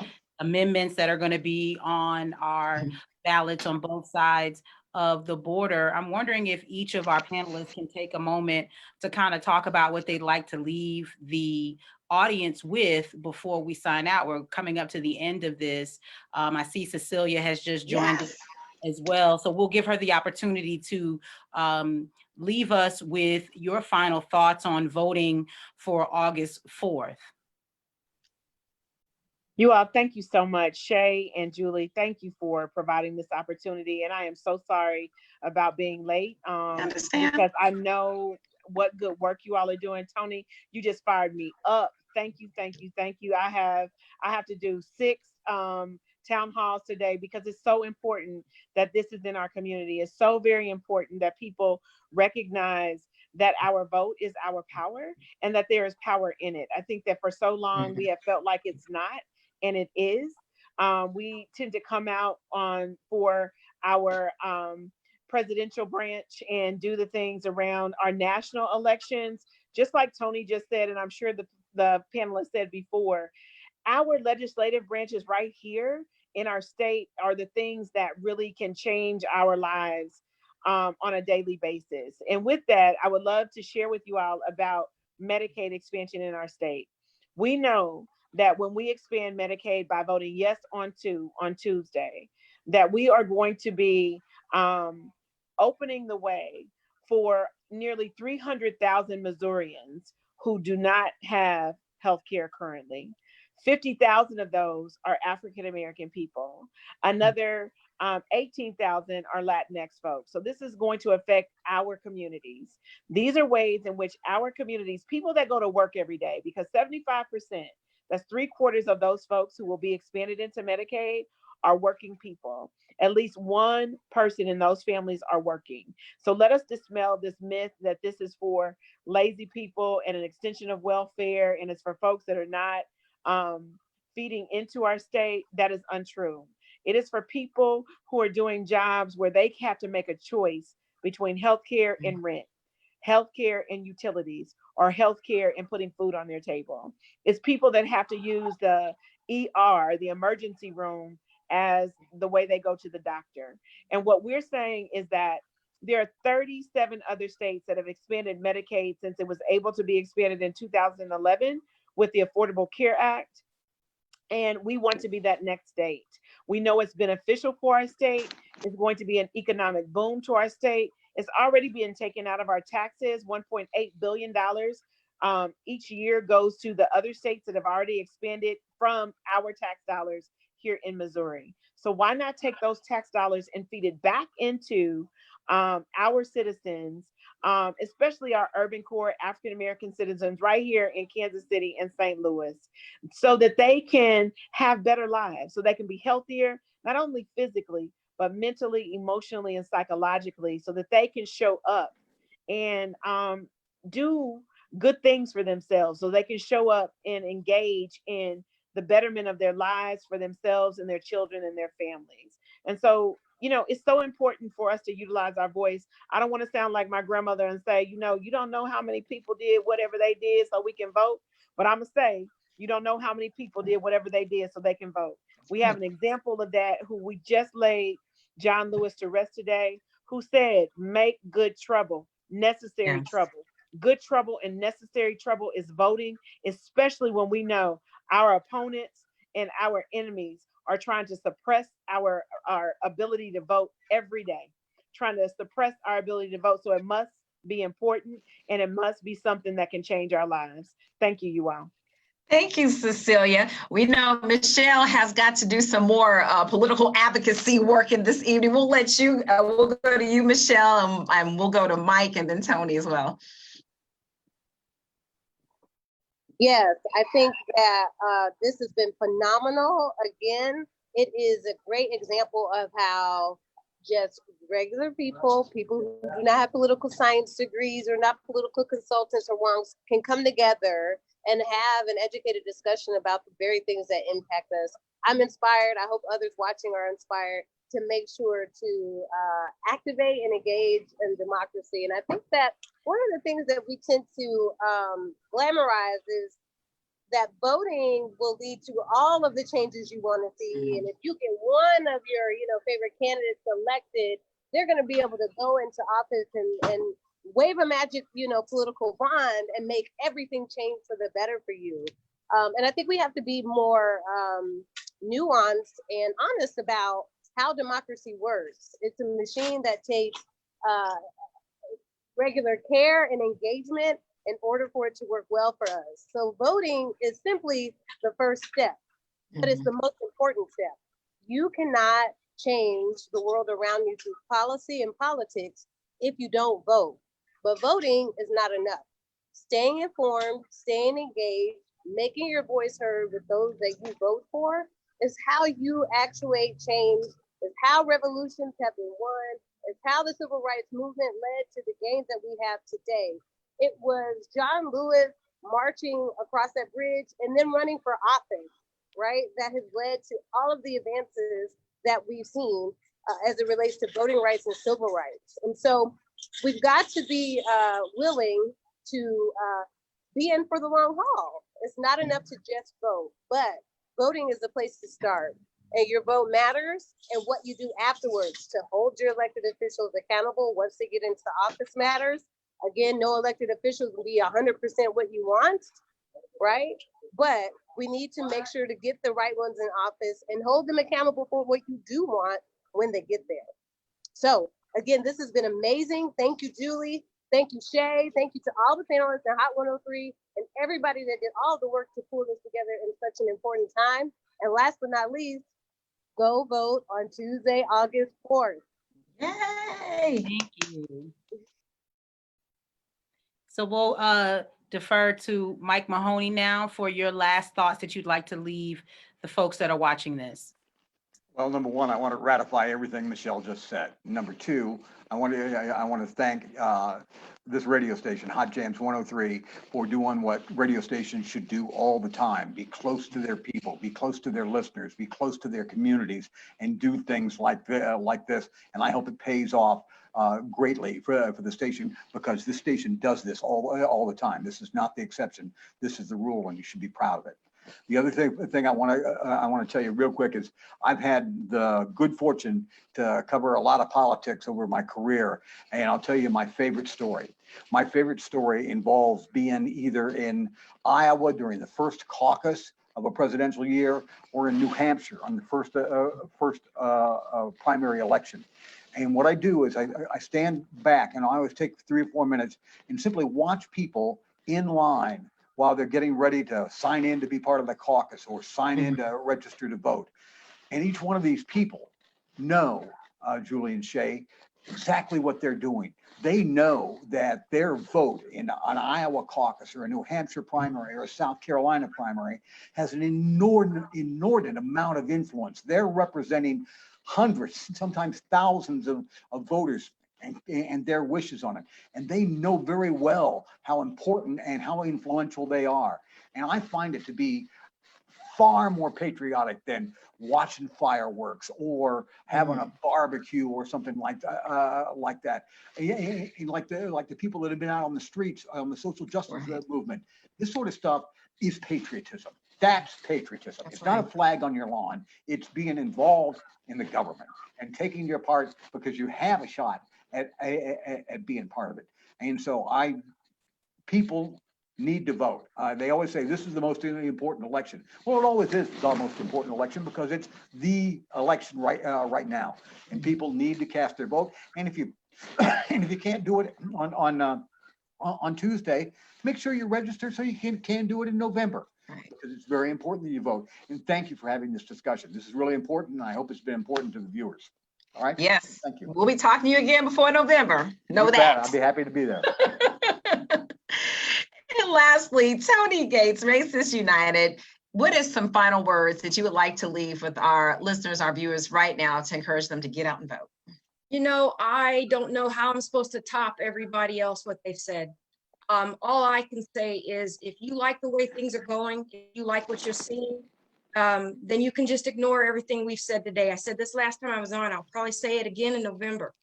amendments that are going to be on our ballots on both sides of the border. I'm wondering if each of our panelists can take a moment to kind of talk about what they'd like to leave the audience with before we sign out. We're coming up to the end of this. I see Cecilia has just joined us as well. So we'll give her the opportunity to leave us with your final thoughts on voting for August 4th. You all, thank you so much. Shay and Julie, thank you for providing this opportunity. And I am so sorry about being late because I know what good work you all are doing. Tony, you just fired me up. Thank you, thank you, thank you. I have to do 6 town halls today because it's so important that this is in our community. It's so very important that people recognize that our vote is our power and that there is power in it. I think that for so long we have felt like it's not, and it is. We tend to come out for our presidential branch and do the things around our national elections, just like Tony just said, and I'm sure the panelists said before. Our legislative branches right here in our state are the things that really can change our lives on a daily basis. And with that, I would love to share with you all about Medicaid expansion in our state. We know that when we expand Medicaid by voting yes on Tuesday, that we are going to be opening the way for nearly 300,000 Missourians who do not have health care currently. 50,000 of those are African-American people. Another 18,000 are Latinx folks. So this is going to affect our communities. These are ways in which our communities, people that go to work every day, because 75%, that's 3/4 of those folks who will be expanded into Medicaid are working people. At least one person in those families are working. So let us dispel this myth that this is for lazy people and an extension of welfare, and it's for folks that are not feeding into our state. That is untrue. It is for people who are doing jobs where they have to make a choice between healthcare and rent, healthcare and utilities, or healthcare and putting food on their table. It's people that have to use the ER, the emergency room, as the way they go to the doctor. And what we're saying is that there are 37 other states that have expanded Medicaid since it was able to be expanded in 2011 with the Affordable Care Act. And we want to be that next state. We know it's beneficial for our state. It's going to be an economic boom to our state. It's already being taken out of our taxes. $1.8 billion each year goes to the other states that have already expanded from our tax dollars here in Missouri. So why not take those tax dollars and feed it back into our citizens, especially our urban core African-American citizens right here in Kansas City and St. Louis, so that they can have better lives, so they can be healthier, not only physically, but mentally, emotionally, and psychologically, so that they can show up and do good things for themselves, so they can show up and engage in the betterment of their lives for themselves and their children and their families. And so, it's so important for us to utilize our voice. I don't want to sound like my grandmother and say, you don't know how many people did whatever they did so we can vote. But I'm going to say, you don't know how many people did whatever they did so they can vote. We have an example of that who we just laid John Lewis to rest today, who said, make good trouble, necessary trouble. Good trouble and necessary trouble is voting, especially when we know our opponents and our enemies are trying to suppress our ability to vote every day, trying to suppress our ability to vote. So it must be important, and it must be something that can change our lives. Thank you, you all. Thank you, Cecilia. We know Michelle has got to do some more political advocacy work in this evening. We'll let you, we'll go to you, Michelle, and we'll go to Mike and then Tony as well. Yes, I think that this has been phenomenal. Again, it is a great example of how just regular people who do not have political science degrees or not political consultants or wonks, can come together and have an educated discussion about the very things that impact us. I'm inspired. I hope others watching are inspired to make sure to activate and engage in democracy. And I think that one of the things that we tend to glamorize is that voting will lead to all of the changes you want to see. And if you get one of your, favorite candidates elected, they're going to be able to go into office and wave a magic, political wand and make everything change for the better for you. And I think we have to be more nuanced and honest about how democracy works. It's a machine that takes regular care and engagement in order for it to work well for us. So voting is simply the first step, but it's the most important step. You cannot change the world around you through policy and politics if you don't vote. But voting is not enough. Staying informed, staying engaged, making your voice heard with those that you vote for is how you actuate change, is how revolutions have been won, is how the civil rights movement led to the gains that we have today. It was John Lewis marching across that bridge and then running for office, right? That has led to all of the advances that we've seen as it relates to voting rights and civil rights. And so we've got to be willing to be in for the long haul. It's not enough to just vote, but voting is the place to start. And your vote matters, and what you do afterwards to hold your elected officials accountable once they get into office matters. Again, no elected officials will be 100% what you want, right? But we need to make sure to get the right ones in office and hold them accountable for what you do want when they get there. So again, this has been amazing. Thank you, Julie. Thank you, Shay. Thank you to all the panelists in Hot 103 and everybody that did all the work to pull this together in such an important time. And last but not least, go vote on Tuesday, August 4th. Yay! Thank you. So we'll defer to Mike Mahoney now for your last thoughts that you'd like to leave the folks that are watching this. Well, number one, I want to ratify everything Michelle just said. Number two, I want to thank this radio station, Hot Jamz 103, for doing what radio stations should do all the time: be close to their people, be close to their listeners, be close to their communities, and do things like this. And I hope it pays off greatly for the station, because this station does this all the time. This is not the exception. This is the rule, and you should be proud of it. The other thing I want to tell you real quick is I've had the good fortune to cover a lot of politics over my career, and I'll tell you my favorite story. My favorite story involves being either in Iowa during the first caucus of a presidential year, or in New Hampshire on the first primary election. And what I do is I stand back, and I always take 3 or 4 minutes and simply watch people in line while they're getting ready to sign in to be part of the caucus or sign in to register to vote. And each one of these people know, Julie and Shay, exactly what they're doing. They know that their vote in an Iowa caucus or a New Hampshire primary or a South Carolina primary has an inordinate amount of influence. They're representing hundreds, sometimes thousands of voters and their wishes on it. And they know very well how important and how influential they are. And I find it to be far more patriotic than watching fireworks or having a barbecue or something like that. Like the people that have been out on the streets on the social justice movement. This sort of stuff is patriotism. That's patriotism. It's not a flag on your lawn. It's being involved in the government and taking your part because you have a shot at being part of it. And so people need to vote. They always say this is the most important election. Well, it always is the most important election because it's the election right now, and people need to cast their vote. And if you can't do it on Tuesday, make sure you register so you can do it in November. Because it's very important that you vote. And thank you for having this discussion. This is really important, and I hope it's been important to the viewers. All right. Yes. Thank you. We'll be talking to you again before November. Know that. I'll be happy to be there. And lastly, Tony Gates, Racists United. What is some final words that you would like to leave with our listeners, our viewers right now to encourage them to get out and vote? You know, I don't know how I'm supposed to top everybody else what they've said. All I can say is if you like the way things are going, if you like what you're seeing, then you can just ignore everything we've said today. I said this last time I was on, I'll probably say it again in November.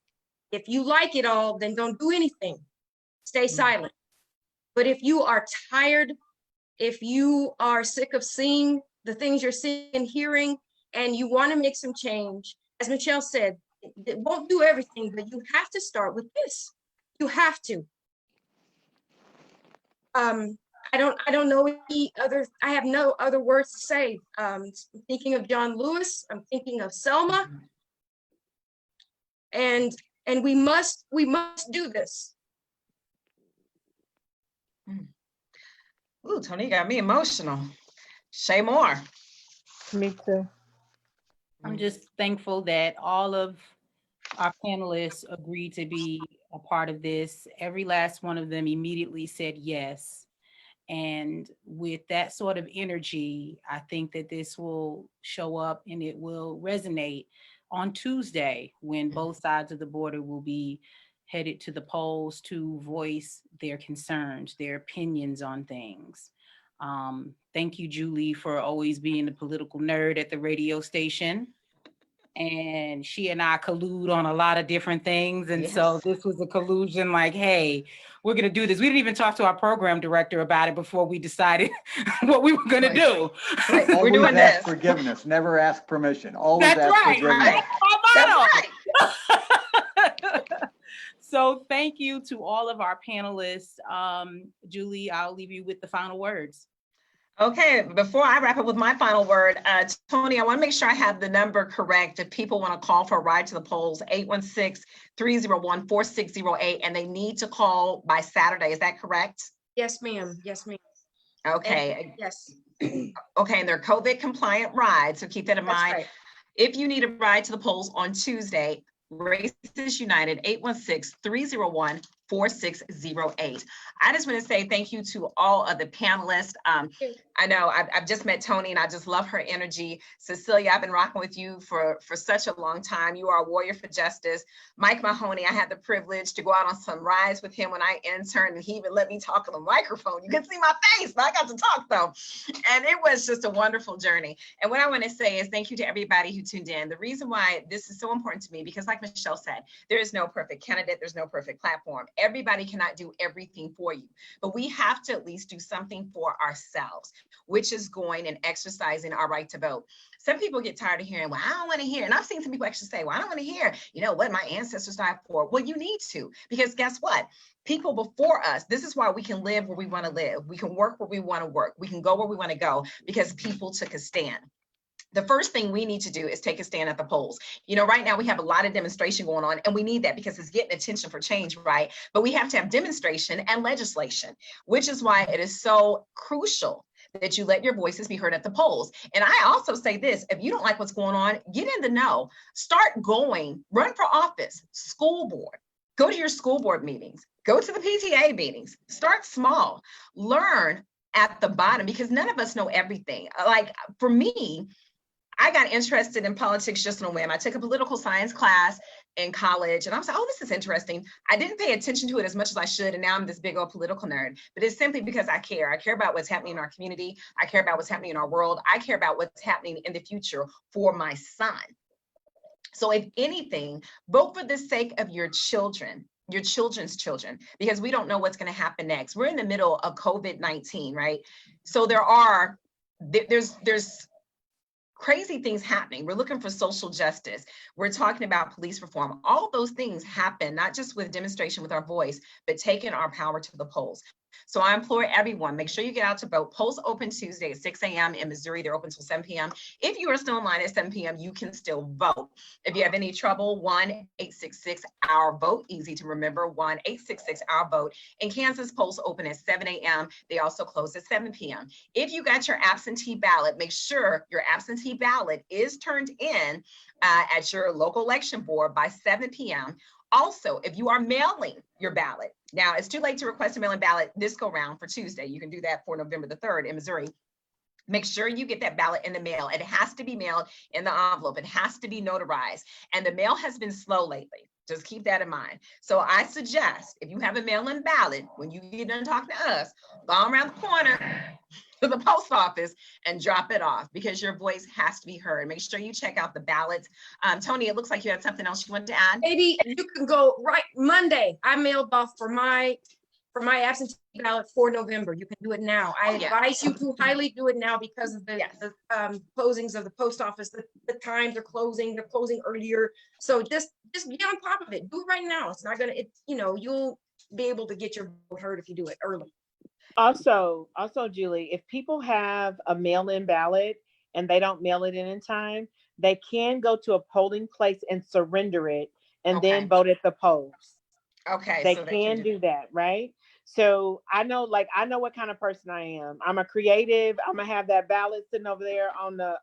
If you like it all, then don't do anything. Stay silent. But if you are tired, if you are sick of seeing the things you're seeing and hearing, and you want to make some change, as Michelle said, it won't do everything, but you have to start with this. You have to. I don't know any other, I have no other words to say. I'm thinking of John Lewis, I'm thinking of Selma. And we must do this. Ooh, Tony got me emotional. Shay Moore. Me too. I'm just thankful that all of our panelists agreed to be a part of this. Every last one of them immediately said yes. And with that sort of energy, I think that this will show up and it will resonate on Tuesday when both sides of the border will be headed to the polls to voice their concerns, their opinions on things. Thank you, Julie, for always being the political nerd at the radio station. And she and I collude on a lot of different things. And so this was a collusion like, hey, we're going to do this. We didn't even talk to our program director about it before we decided what we were going to do. Right. We're Always doing ask this. forgiveness, never ask permission. Always That's ask right. forgiveness. That's right. So thank you to all of our panelists. Julie, I'll leave you with the final words. Okay, before I wrap up with my final word, Tony, I want to make sure I have the number correct. If people want to call for a ride to the polls, 816-301-4608, and they need to call by Saturday. Is that correct? Yes, ma'am. Yes, ma'am. Okay. Yes. Okay, and they're COVID compliant rides, so keep that in That's mind. right. If you need a ride to the polls on Tuesday, Races United, 816-301-4608. I just want to say thank you to all of the panelists. I know I've just met Tony and I just love her energy. Cecilia, I've been rocking with you for such a long time. You are a warrior for justice. Mike Mahoney, I had the privilege to go out on some rides with him when I interned, and he even let me talk on the microphone. You can see my face, but I got to talk though. And it was just a wonderful journey. And what I want to say is thank you to everybody who tuned in. The reason why this is so important to me, because like Michelle said, there is no perfect candidate, there's no perfect platform. Everybody cannot do everything for you, but we have to at least do something for ourselves, which is going and exercising our right to vote. Some people get tired of hearing, well, I don't want to hear. And I've seen some people actually say, well, I don't want to hear, what my ancestors died for. Well, you need to, because guess what? People before us, this is why we can live where we want to live. We can work where we want to work. We can go where we want to go because people took a stand. The first thing we need to do is take a stand at the polls. Right now we have a lot of demonstration going on, and we need that because it's getting attention for change, right? But we have to have demonstration and legislation, which is why it is so crucial that you let your voices be heard at the polls. And I also say this, if you don't like what's going on, get in the know, start going, run for office, school board, go to your school board meetings, go to the PTA meetings, start small, learn at the bottom, because none of us know everything. Like for me, I got interested in politics just on a whim. I took a political science class in college and I was like, oh, this is interesting. I didn't pay attention to it as much as I should. And now I'm this big old political nerd, but it's simply because I care. I care about what's happening in our community. I care about what's happening in our world. I care about what's happening in the future for my son. So if anything, vote for the sake of your children, your children's children, because we don't know what's going to happen next. We're in the middle of COVID-19, right? So there's crazy things happening. We're looking for social justice. We're talking about police reform. All those things happen, not just with demonstration with our voice, but taking our power to the polls. So I implore everyone, make sure you get out to vote. Polls open Tuesday at 6 a.m. in Missouri. They're open till 7 p.m. If you are still in line at 7 p.m., you can still vote. If you have any trouble, 1-866-OUR-VOTE, easy to remember, 1-866-OUR-VOTE. In Kansas, polls open at 7 a.m. They also close at 7 p.m. If you got your absentee ballot, make sure your absentee ballot is turned in at your local election board by 7 p.m. Also, if you are mailing your ballot, now it's too late to request a mail-in ballot this go round for Tuesday. You can do that for November the 3rd in Missouri. Make sure you get that ballot in the mail. It has to be mailed in the envelope. It has to be notarized. And the mail has been slow lately. Just keep that in mind. So I suggest if you have a mail-in ballot, when you get done talking to us, go around the corner to the post office and drop it off, because your voice has to be heard. Make sure you check out the ballots. Tony, it looks like you had something else you wanted to add. Maybe you can go right Monday. I mailed off for my absentee ballot for November. You can do it now. I advise you to highly do it now because of the closings of the post office. The times are closing. They're closing earlier. So just get on top of it. Do it right now. It's not gonna. You'll be able to get your vote heard if you do it early. Also, Julie, if people have a mail-in ballot and they don't mail it in time, they can go to a polling place and surrender it and then vote at the polls. Okay. They so can do that, right? So I know what kind of person I am. I'm a creative. I'm gonna have that ballot sitting over there on the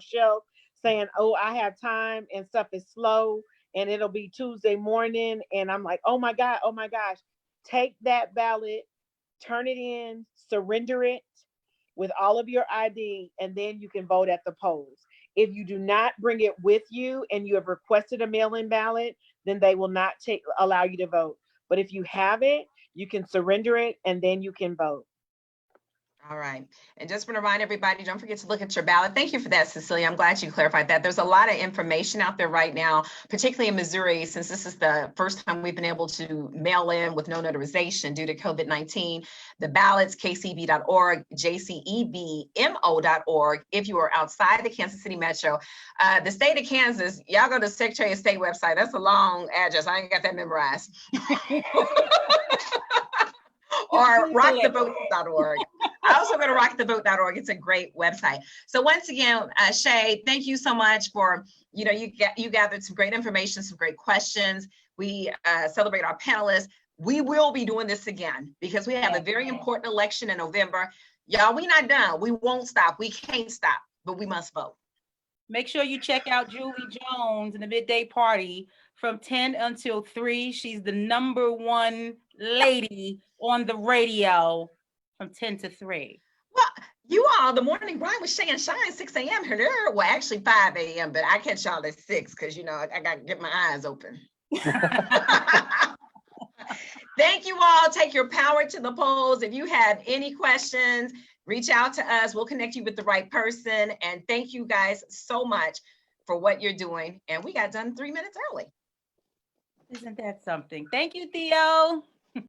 shelf saying, oh, I have time and stuff is slow and it'll be Tuesday morning. And I'm like, oh my gosh, take that ballot, turn it in, surrender it with all of your ID, and then you can vote at the polls. If you do not bring it with you and you have requested a mail-in ballot, then they will not allow you to vote. But if you have it, you can surrender it and then you can vote. All right. And just want to remind everybody, don't forget to look at your ballot. Thank you for that, Cecilia. I'm glad you clarified that. There's a lot of information out there right now, particularly in Missouri, since this is the first time we've been able to mail in with no notarization due to COVID-19. The ballots, kcb.org, jcebmo.org. If you are outside the Kansas City metro, the state of Kansas, y'all go to the Secretary of State website. That's a long address. I ain't got that memorized. Or rockthevote.org. I also go to rockthevote.org. It's a great website. So once again, Shay, thank you so much for, you gathered some great information, some great questions. We celebrate our panelists. We will be doing this again because we have a very important election in November. Y'all, we not done. We won't stop. We can't stop, but we must vote. Make sure you check out Julie Jones in the Midday Party from 10 until 3. She's the #1 lady on the radio from 10 to 3. Well, you all, the morning grind with Shay and Shine, 6 a.m. here. Well, actually 5 a.m., but I catch y'all at 6 because, I got to get my eyes open. Thank you all. Take your power to the polls. If you have any questions, reach out to us. We'll connect you with the right person. And thank you guys so much for what you're doing. And we got done 3 minutes early. Isn't that something? Thank you, Theo.